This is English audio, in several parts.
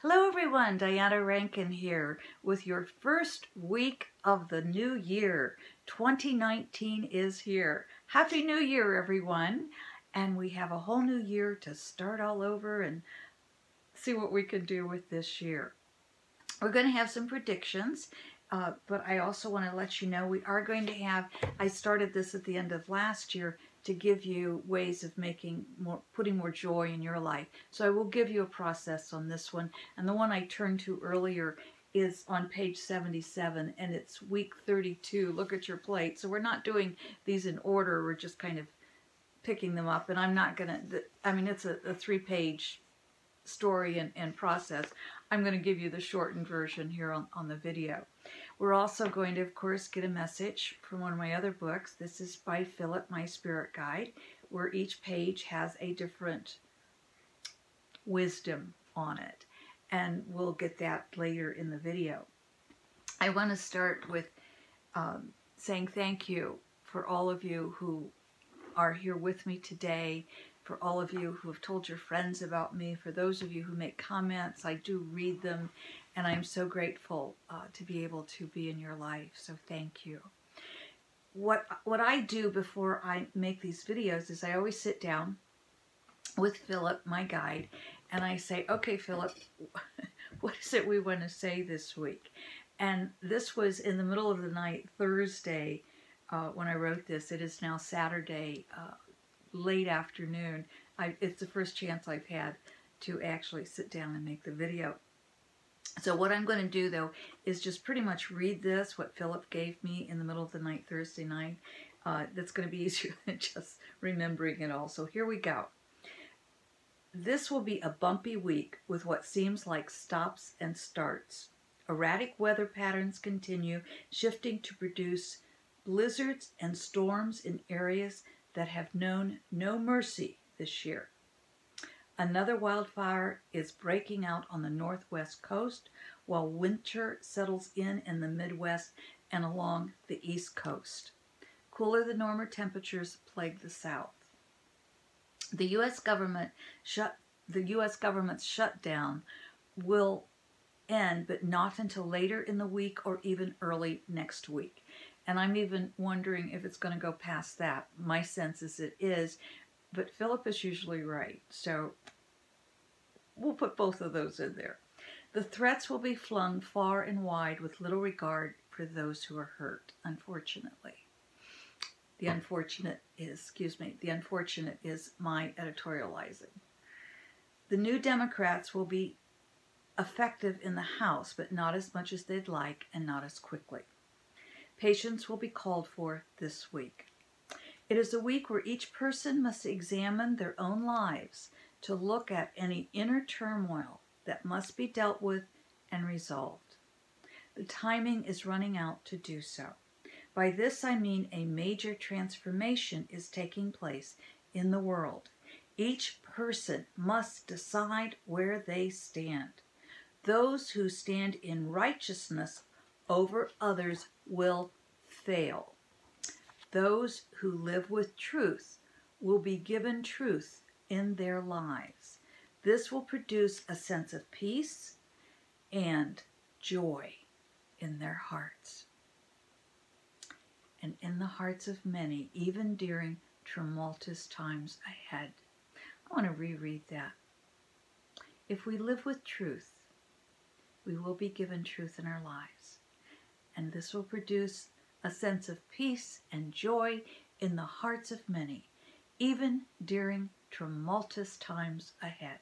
Hello everyone, Diana Rankin here with your first week of the new year. 2019 is here. Happy New Year everyone. And we have a whole new year to start all over and see what we can do with this year. We're going to have some predictions, but I also want to let you know we are going to have, I started this at the end of last year to give you ways of putting more joy in your life. So I will give you a process on this one. And the one I turned to earlier is on page 77, and it's week 32. Look at your plate. So we're not doing these in order. We're just kind of picking them up. And I'm not going to, it's a 3-page story and process. I'm going to give you the shortened version here on the video. We're also going to, of course, get a message from one of my other books. This is by Philip, My Spirit Guide, where each page has a different wisdom on it. And we'll get that later in the video. I want to start with saying thank you for all of you who are here with me today, for all of you who have told your friends about me, for those of you who make comments. I do read them, and I'm so grateful to be able to be in your life, so thank you. What I do before I make these videos is I always sit down with Philip, my guide, and I say, okay, Philip, what is it we want to say this week? And this was in the middle of the night, Thursday, when I wrote this. It is now Saturday, late afternoon. It's the first chance I've had to actually sit down and make the video. So what I'm going to do, though, is just pretty much read this, what Philip gave me in the middle of the night, Thursday night. That's going to be easier than just remembering it all. So here we go. This will be a bumpy week with what seems like stops and starts. Erratic weather patterns continue, shifting to produce blizzards and storms in areas that have known no mercy this year. Another wildfire is breaking out on the northwest coast, while winter settles in the Midwest and along the east coast. Cooler than normal temperatures plague the south. The U.S. government's shutdown will end, but not until later in the week or even early next week. And I'm even wondering if it's going to go past that. My sense is it is, but Philip is usually right. So we'll put both of those in there. The threats will be flung far and wide with little regard for those who are hurt, unfortunately. The unfortunate is my editorializing. The New Democrats will be effective in the House, but not as much as they'd like and not as quickly. Patience will be called for this week. It is a week where each person must examine their own lives to look at any inner turmoil that must be dealt with and resolved. The timing is running out to do so. By this I mean a major transformation is taking place in the world. Each person must decide where they stand. Those who stand in righteousness over others will fail. Those who live with truth will be given truth in their lives. This will produce a sense of peace and joy in their hearts and in the hearts of many, even during tumultuous times ahead. I want to reread that. If we live with truth, we will be given truth in our lives. And this will produce a sense of peace and joy in the hearts of many, even during tumultuous times ahead.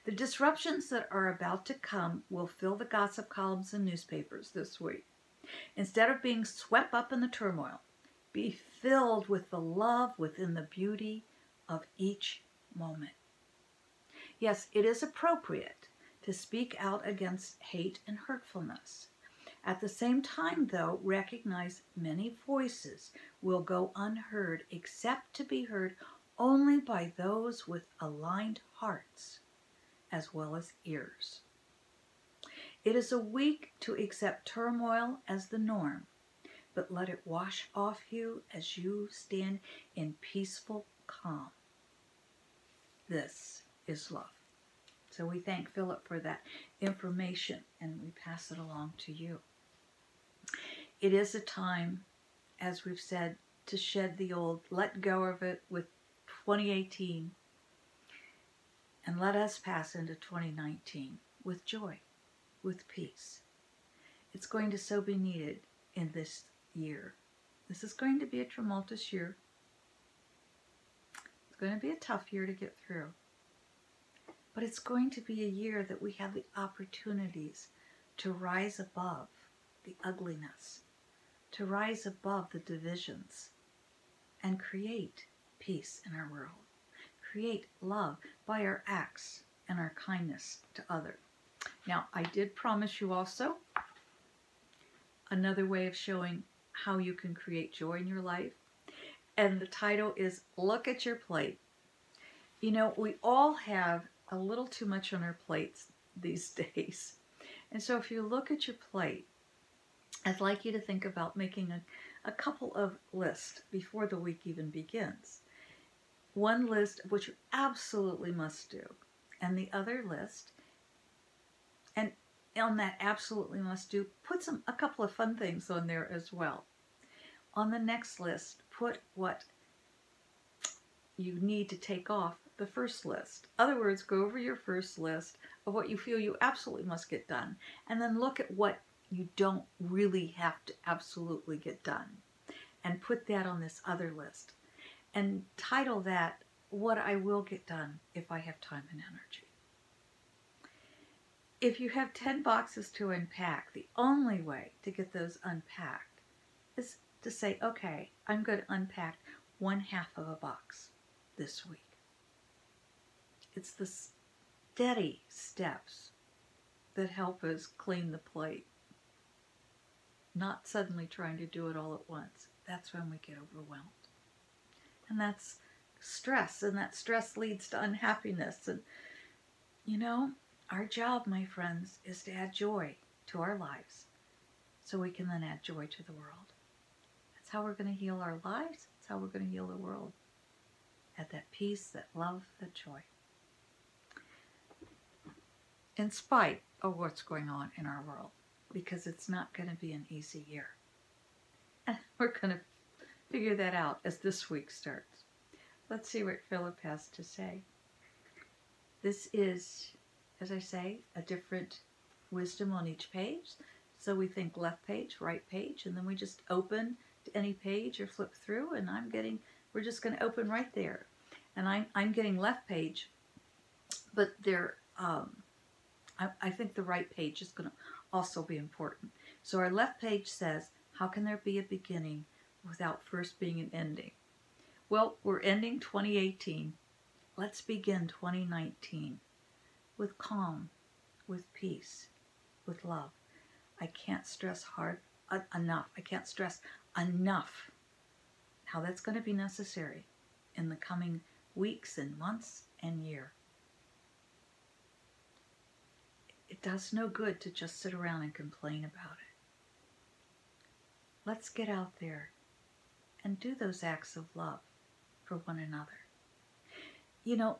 The disruptions that are about to come will fill the gossip columns and newspapers this week. Instead of being swept up in the turmoil, be filled with the love within the beauty of each moment. Yes, it is appropriate to speak out against hate and hurtfulness. At the same time, though, recognize many voices will go unheard except to be heard only by those with aligned hearts as well as ears. It is a week to accept turmoil as the norm, but let it wash off you as you stand in peaceful calm. This is love. So we thank Philip for that information, and we pass it along to you. It is a time, as we've said, to shed the old, let go of it with 2018, and let us pass into 2019 with joy, with peace. It's going to so be needed in this year. This is going to be a tumultuous year. It's going to be a tough year to get through. But it's going to be a year that we have the opportunities to rise above the ugliness, to rise above the divisions, and create peace in our world. Create love by our acts and our kindness to others. Now, I did promise you also another way of showing how you can create joy in your life. And the title is Look at Your Plate. You know, we all have a little too much on our plates these days. And so if you look at your plate, I'd like you to think about making a couple of lists before the week even begins. One list of what you absolutely must do, and the other list, and on that absolutely must do, put a couple of fun things on there as well. On the next list, put what you need to take off the first list. In other words, go over your first list of what you feel you absolutely must get done, and then look at what you don't really have to absolutely get done, and put that on this other list. And title that, What I Will Get Done If I Have Time and Energy. If you have 10 boxes to unpack, the only way to get those unpacked is to say, okay, I'm going to unpack 1/2 of a box this week. It's the steady steps that help us clean the plate, not suddenly trying to do it all at once. That's when we get overwhelmed. And that's stress, and that stress leads to unhappiness. And, you know, our job, my friends, is to add joy to our lives so we can then add joy to the world. That's how we're going to heal our lives. That's how we're going to heal the world. Add that peace, that love, that joy. In spite of what's going on in our world, because it's not going to be an easy year. And we're going to figure that out as this week starts. Let's see what Philip has to say. This is, as I say, a different wisdom on each page. So we think left page, right page, and then we just open to any page or flip through, and we're just going to open right there. And I'm getting left page, but there, I think the right page is going to also be important. So our left page says, how can there be a beginning without first being an ending? Well, we're ending 2018. Let's begin 2019 with calm, with peace, with love. I can't stress enough. I can't stress enough how that's going to be necessary in the coming weeks and months and year. It does no good to just sit around and complain about it. Let's get out there and do those acts of love for one another. You know,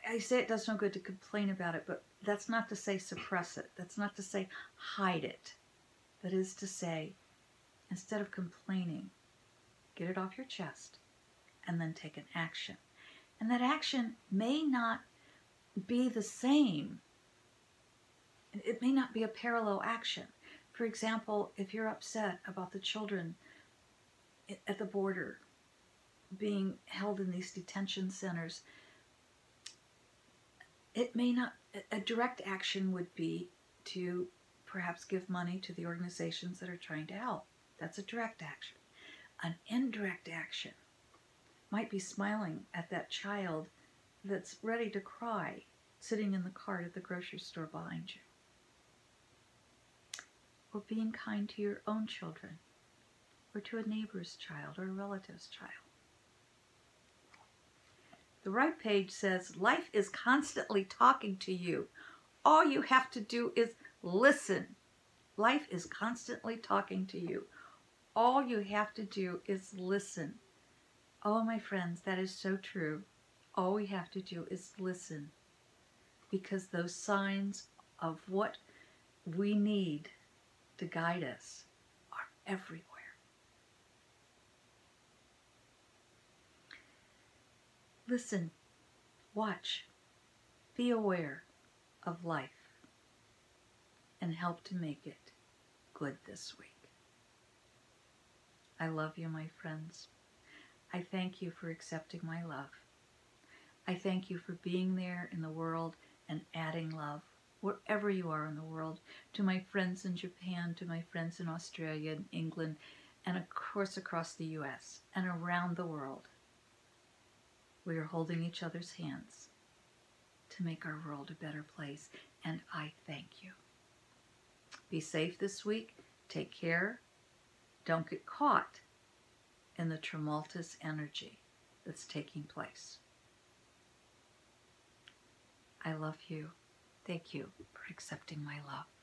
I say it does no good to complain about it, but that's not to say suppress it. That's not to say hide it. That is to say, instead of complaining, get it off your chest and then take an action. And that action may not be the same. It may not be a parallel action. For example, if you're upset about the children at the border being held in these detention centers, it may not, a direct action would be to perhaps give money to the organizations that are trying to help. That's a direct action. An indirect action might be smiling at that child that's ready to cry, sitting in the cart at the grocery store behind you. Or being kind to your own children, or to a neighbor's child, or a relative's child. The right page says, life is constantly talking to you. All you have to do is listen. Life is constantly talking to you. All you have to do is listen. Oh, my friends, that is so true. All we have to do is listen. because those signs of what we need to guide us are everywhere. Listen, watch, be aware of life, and help to make it good this week. I love you, my friends. I thank you for accepting my love. I thank you for being there in the world and adding love wherever you are in the world, to my friends in Japan, to my friends in Australia and England, and of course across the US and around the world. We are holding each other's hands to make our world a better place, and I thank you. Be safe this week. Take care. Don't get caught in the tumultuous energy that's taking place. I love you. Thank you for accepting my love.